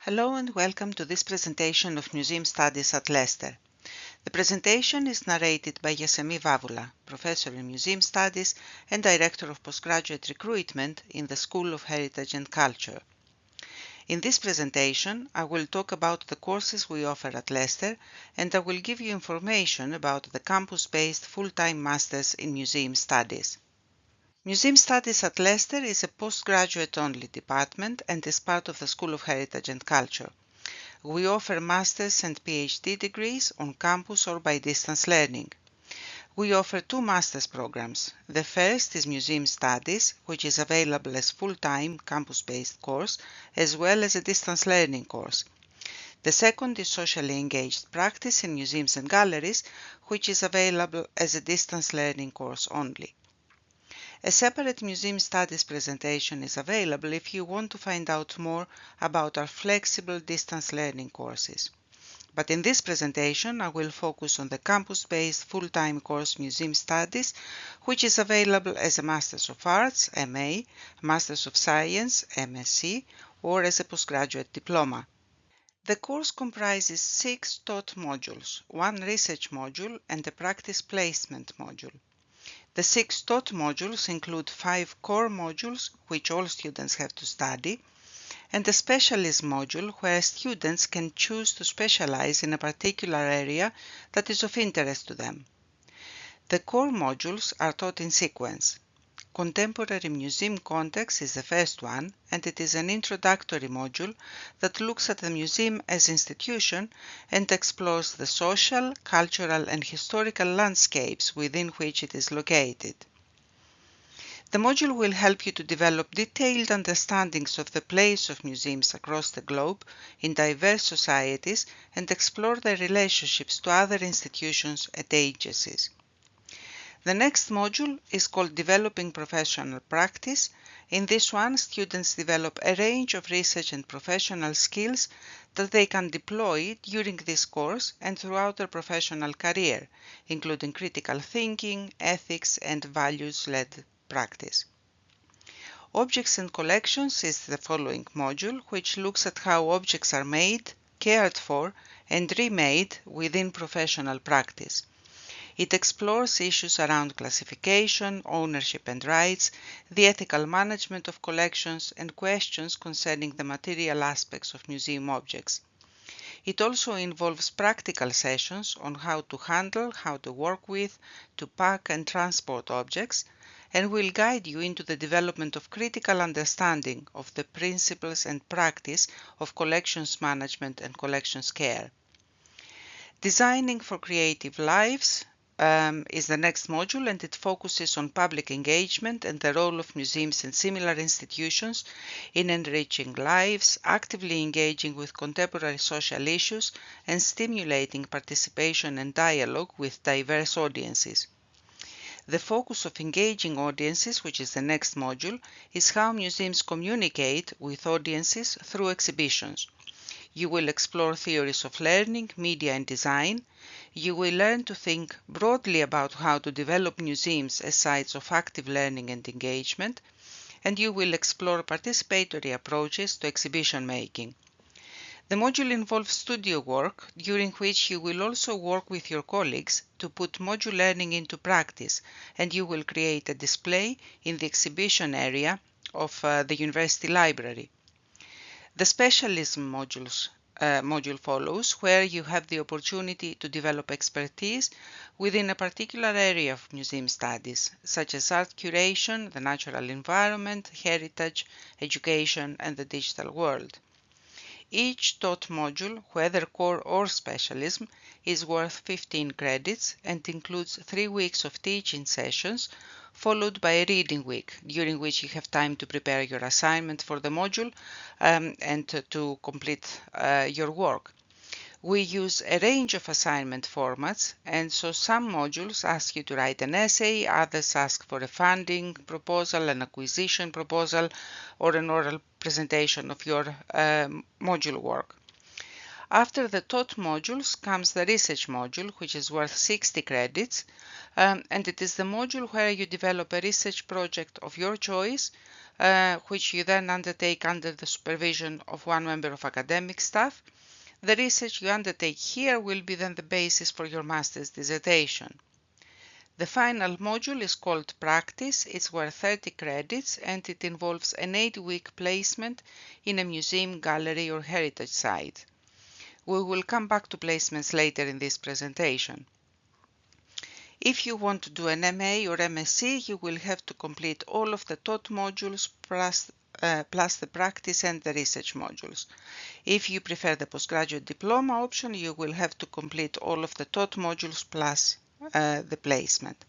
Hello and welcome to this presentation of Museum Studies at Leicester. The presentation is narrated by Giasemi Vavoula, Professor in Museum Studies and Director of Postgraduate Recruitment in the School of Heritage and Culture. In this presentation, I will talk about the courses we offer at Leicester, and I will give you information about the campus-based full-time Masters in Museum Studies. Museum Studies at Leicester is a postgraduate-only department and is part of the School of Heritage and Culture. We offer master's and PhD degrees on campus or by distance learning. We offer two master's programs. The first is Museum Studies, which is available as full-time campus-based course, as well as a distance learning course. The second is Socially Engaged Practice in Museums and Galleries, which is available as a distance learning course only. A separate Museum Studies presentation is available if you want to find out more about our flexible distance learning courses. But in this presentation, I will focus on the campus-based full-time course Museum Studies, which is available as a Masters of Arts, MA, Masters of Science, MSc, or as a postgraduate diploma. The course comprises 6 taught modules, 1 research module and a practice placement module. The 6 taught modules include 5 core modules, which all students have to study, and a specialism module where students can choose to specialize in a particular area that is of interest to them. The core modules are taught in sequence. Contemporary museum context is the first one, and it is an introductory module that looks at the museum as institution and explores the social, cultural, and historical landscapes within which it is located. The module will help you to develop detailed understandings of the place of museums across the globe in diverse societies and explore their relationships to other institutions and agencies. The next module is called Developing Professional Practice. In this one, students develop a range of research and professional skills that they can deploy during this course and throughout their professional career, including critical thinking, ethics, and values-led practice. Objects and Collections is the following module, which looks at how objects are made, cared for, and remade within professional practice. It explores issues around classification, ownership and rights, the ethical management of collections, and questions concerning the material aspects of museum objects. It also involves practical sessions on how to handle, how to work with, to pack and transport objects, and will guide you into the development of critical understanding of the principles and practice of collections management and collections care. Designing for Creative Lives is the next module, and it focuses on public engagement and the role of museums and similar institutions in enriching lives, actively engaging with contemporary social issues, and stimulating participation and dialogue with diverse audiences. The focus of engaging audiences, which is the next module, is how museums communicate with audiences through exhibitions. You will explore theories of learning, media and design. You will learn to think broadly about how to develop museums as sites of active learning and engagement, and you will explore participatory approaches to exhibition making. The module involves studio work, during which you will also work with your colleagues to put module learning into practice, and you will create a display in the exhibition area of the university library. The specialism module follows, where you have the opportunity to develop expertise within a particular area of museum studies, such as art curation, the natural environment, heritage, education, and the digital world. Each taught module, whether core or specialism, is worth 15 credits and includes 3 weeks of teaching sessions, followed by a reading week, during which you have time to prepare your assignment for the module and to complete your work. We use a range of assignment formats, and so some modules ask you to write an essay, others ask for a funding proposal, an acquisition proposal, or an oral presentation of your module work. After the taught modules comes the research module, which is worth 60 credits, and it is the module where you develop a research project of your choice which you then undertake under the supervision of one member of academic staff. The research you undertake here will be then the basis for your master's dissertation. The final module is called Practice. It's worth 30 credits and it involves an 8-week placement in a museum, gallery or heritage site. We will come back to placements later in this presentation. If you want to do an MA or MSc, you will have to complete all of the taught modules plus the practice and the research modules. If you prefer the postgraduate diploma option, you will have to complete all of the taught modules plus the placement.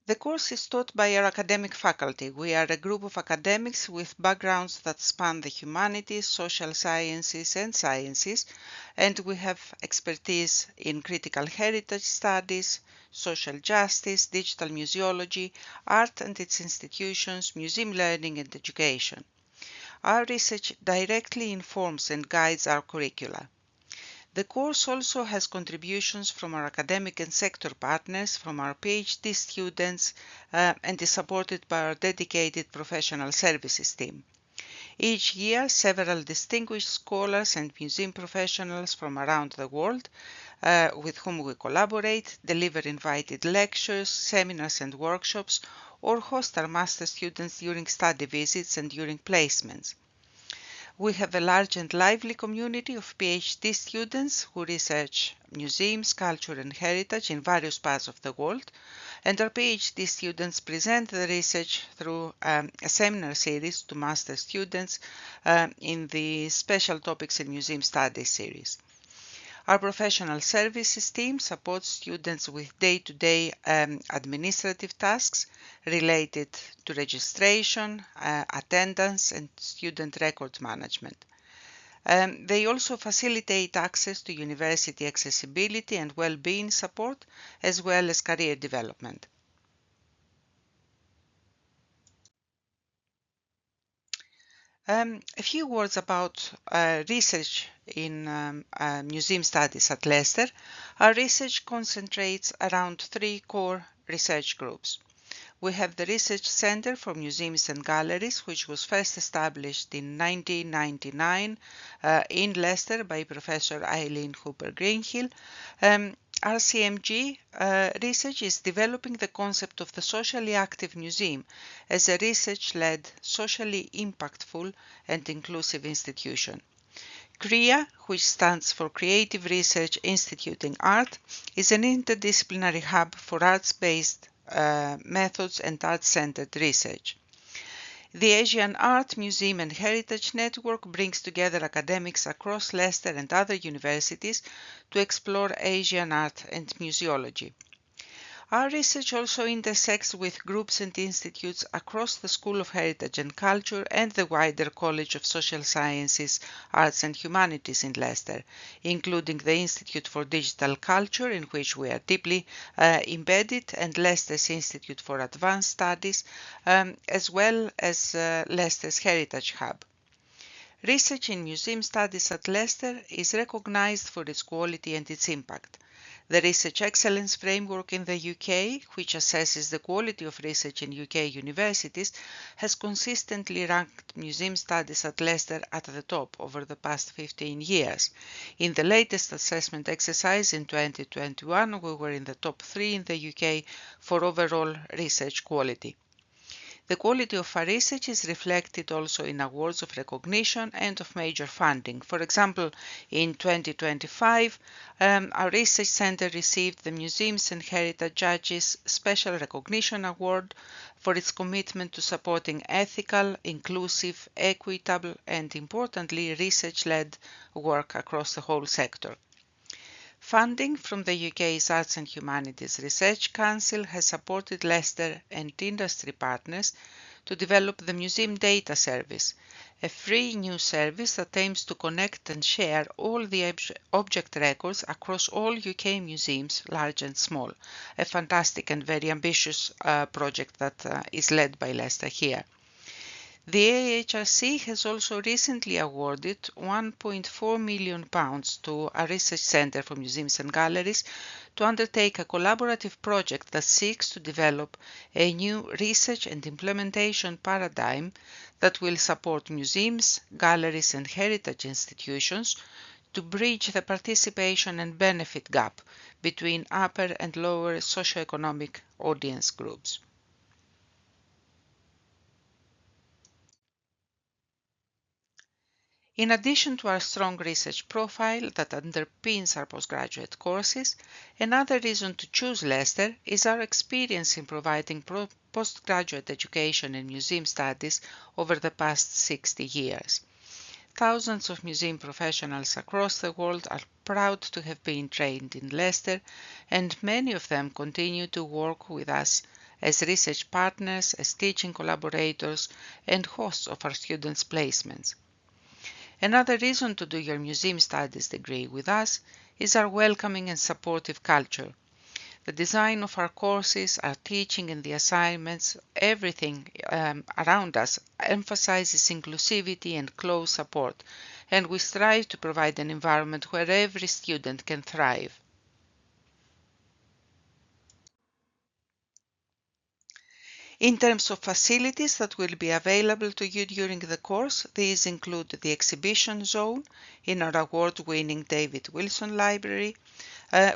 The course is taught by our academic faculty. We are a group of academics with backgrounds that span the humanities, social sciences and sciences, and we have expertise in critical heritage studies, social justice, digital museology, art and its institutions, museum learning and education. Our research directly informs and guides our curricula. The course also has contributions from our academic and sector partners, from our PhD students, and is supported by our dedicated professional services team. Each year, several distinguished scholars and museum professionals from around the world, with whom we collaborate, deliver invited lectures, seminars and workshops, or host our master students during study visits and during placements. We have a large and lively community of PhD students who research museums, culture and heritage in various parts of the world, and our PhD students present the research through a seminar series to master students in the Special Topics in Museum Studies series. Our professional services team supports students with day-to-day administrative tasks related to registration, attendance, and student record management. They also facilitate access to university accessibility and well-being support, as well as career development. A few words about research in museum studies at Leicester. Our research concentrates around 3 core research groups. We have the Research Centre for Museums and Galleries, which was first established in 1999 in Leicester by Professor Eileen Hooper-Greenhill. RCMG research is developing the concept of the socially active museum as a research-led, socially impactful and inclusive institution. CREA, which stands for Creative Research Institute in Art, is an interdisciplinary hub for arts-based methods and art-centered research. The Asian Art, Museum and Heritage Network brings together academics across Leicester and other universities to explore Asian art and museology. Our research also intersects with groups and institutes across the School of Heritage and Culture and the wider College of Social Sciences, Arts and Humanities in Leicester, including the Institute for Digital Culture, in which we are deeply embedded, and Leicester's Institute for Advanced Studies, as well as Leicester's Heritage Hub. Research in museum studies at Leicester is recognized for its quality and its impact. The Research Excellence Framework in the UK, which assesses the quality of research in UK universities, has consistently ranked museum studies at Leicester at the top over the past 15 years. In the latest assessment exercise in 2021, we were in the top 3 in the UK for overall research quality. The quality of our research is reflected also in awards of recognition and of major funding. For example, in 2025, our research centre received the Museums and Heritage Judges Special Recognition Award for its commitment to supporting ethical, inclusive, equitable and, importantly, research-led work across the whole sector. Funding from the UK's Arts and Humanities Research Council has supported Leicester and industry partners to develop the Museum Data Service, a free new service that aims to connect and share all the object records across all UK museums, large and small. A fantastic and very ambitious project that is led by Leicester here. The AHRC has also recently awarded £1.4 million to a research centre for museums and galleries to undertake a collaborative project that seeks to develop a new research and implementation paradigm that will support museums, galleries and heritage institutions to bridge the participation and benefit gap between upper and lower socioeconomic audience groups. In addition to our strong research profile that underpins our postgraduate courses, another reason to choose Leicester is our experience in providing postgraduate education in museum studies over the past 60 years. Thousands of museum professionals across the world are proud to have been trained in Leicester, and many of them continue to work with us as research partners, as teaching collaborators, and hosts of our students' placements. Another reason to do your museum studies degree with us is our welcoming and supportive culture. The design of our courses, our teaching and the assignments, everything around us emphasizes inclusivity and close support, and we strive to provide an environment where every student can thrive. In terms of facilities that will be available to you during the course, these include the exhibition zone in our award-winning David Wilson Library,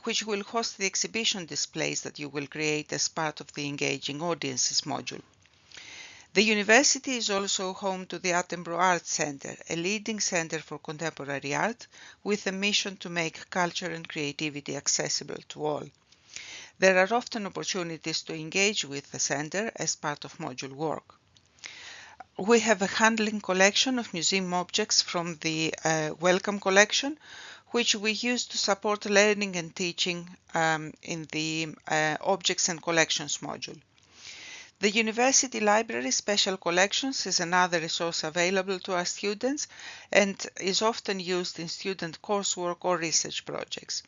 which will host the exhibition displays that you will create as part of the Engaging Audiences module. The university is also home to the Attenborough Arts Centre, a leading centre for contemporary art with a mission to make culture and creativity accessible to all. There are often opportunities to engage with the centre as part of module work. We have a handling collection of museum objects from the Welcome Collection, which we use to support learning and teaching in the Objects and Collections module. The University Library Special Collections is another resource available to our students and is often used in student coursework or research projects.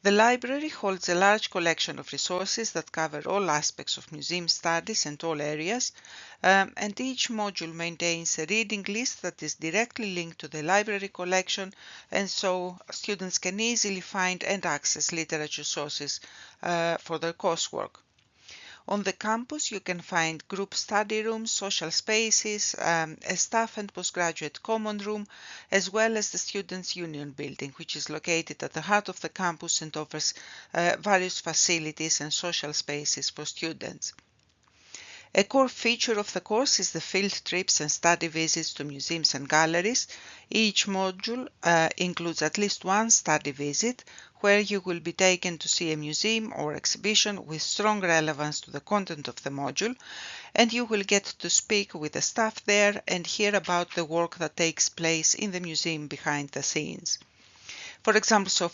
The library holds a large collection of resources that cover all aspects of museum studies and all areas, and each module maintains a reading list that is directly linked to the library collection, and so students can easily find and access literature sources for their coursework. On the campus, you can find group study rooms, social spaces, a staff and postgraduate common room, as well as the Students' Union building, which is located at the heart of the campus and offers various facilities and social spaces for students. A core feature of the course is the field trips and study visits to museums and galleries. Each module includes at least one study visit where you will be taken to see a museum or exhibition with strong relevance to the content of the module, and you will get to speak with the staff there and hear about the work that takes place in the museum behind the scenes. For example, so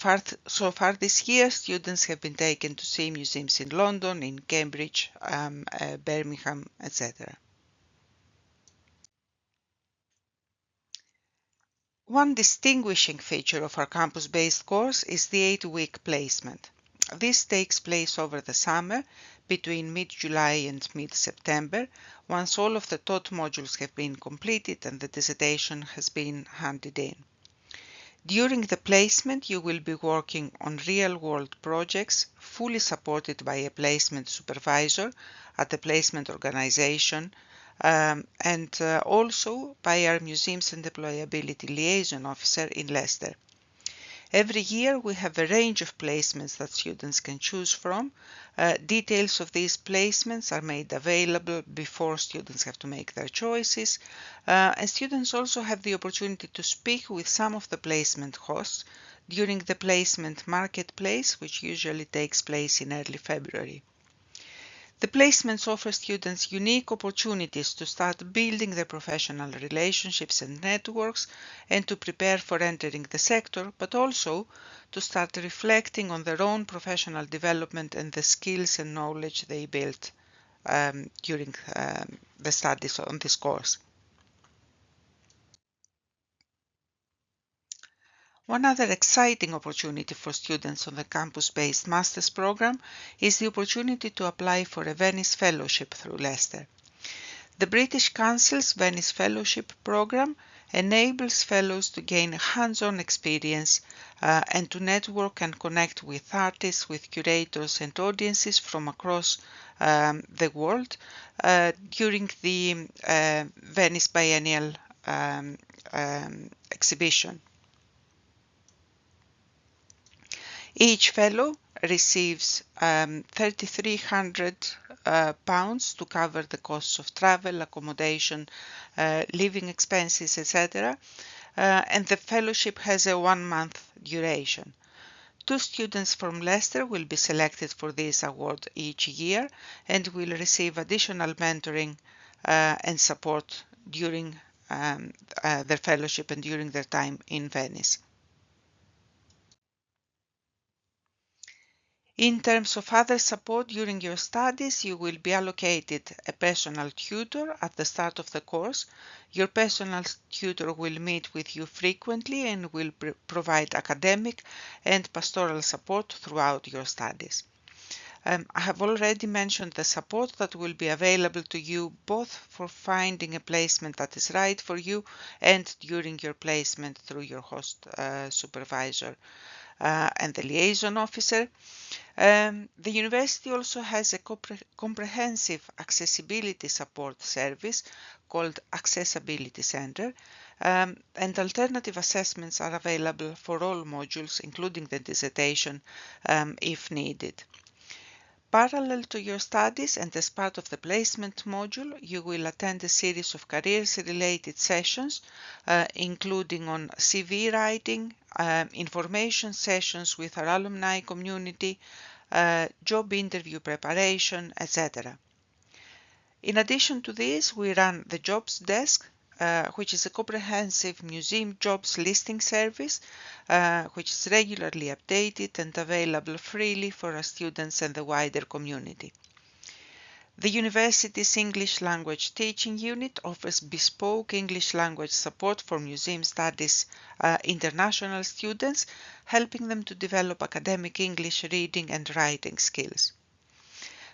far this year, students have been taken to see museums in London, in Cambridge, Birmingham, etc. One distinguishing feature of our campus-based course is the 8-week placement. This takes place over the summer, between mid-July and mid-September, once all of the taught modules have been completed and the dissertation has been handed in. During the placement, you will be working on real-world projects, fully supported by a placement supervisor at the placement organization, and also by our Museums and Employability Liaison Officer in Leicester. Every year we have a range of placements that students can choose from. Details of these placements are made available before students have to make their choices, and students also have the opportunity to speak with some of the placement hosts during the placement marketplace, which usually takes place in early February. The placements offer students unique opportunities to start building their professional relationships and networks and to prepare for entering the sector, but also to start reflecting on their own professional development and the skills and knowledge they built during the studies on this course. One other exciting opportunity for students on the campus-based master's program is the opportunity to apply for a Venice Fellowship through Leicester. The British Council's Venice Fellowship Programme enables fellows to gain hands-on experience and to network and connect with artists, with curators and audiences from across the world during the Venice Biennial exhibition. Each fellow receives £3,300 to cover the costs of travel, accommodation, living expenses, etc. And the fellowship has a 1-month duration. 2 students from Leicester will be selected for this award each year and will receive additional mentoring and support during their fellowship and during their time in Venice. In terms of other support during your studies, you will be allocated a personal tutor at the start of the course. Your personal tutor will meet with you frequently and will provide academic and pastoral support throughout your studies. I have already mentioned the support that will be available to you both for finding a placement that is right for you and during your placement through your host supervisor and the liaison officer. The university also has a comprehensive accessibility support service called Accessibility Center, and alternative assessments are available for all modules, including the dissertation, if needed. Parallel to your studies and as part of the placement module, you will attend a series of careers-related sessions, including on CV writing, information sessions with our alumni community, job interview preparation, etc. In addition to this, we run the Jobs Desk, which is a comprehensive museum jobs listing service, which is regularly updated and available freely for our students and the wider community. The university's English language teaching unit offers bespoke English language support for museum studies international students, helping them to develop academic English reading and writing skills.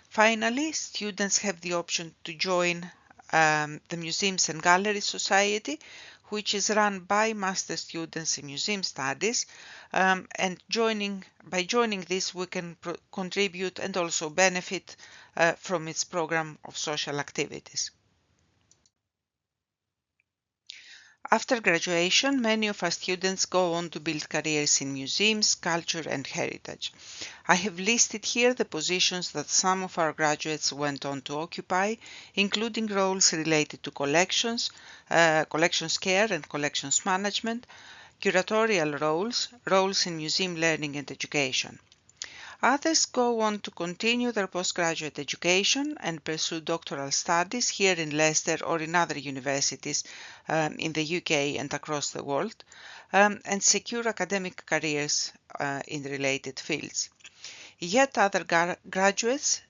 Finally, students have the option to join the Museums and Galleries Society, which is run by master students in museum studies, and by joining this we can contribute and also benefit from its program of social activities. After graduation, many of our students go on to build careers in museums, culture and heritage. I have listed here the positions that some of our graduates went on to occupy, including roles related to collections, collections care and collections management, curatorial roles, roles in museum learning and education. Others go on to continue their postgraduate education and pursue doctoral studies here in Leicester or in other universities in the UK and across the world, and secure academic careers in related fields. Yet other graduates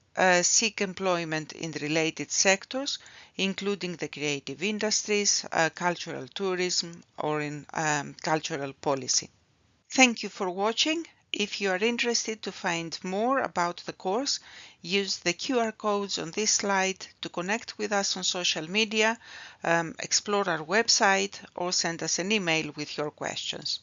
seek employment in related sectors, including the creative industries, cultural tourism, or in cultural policy. Thank you for watching. If you are interested to find more about the course, use the QR codes on this slide to connect with us on social media, explore our website, or send us an email with your questions.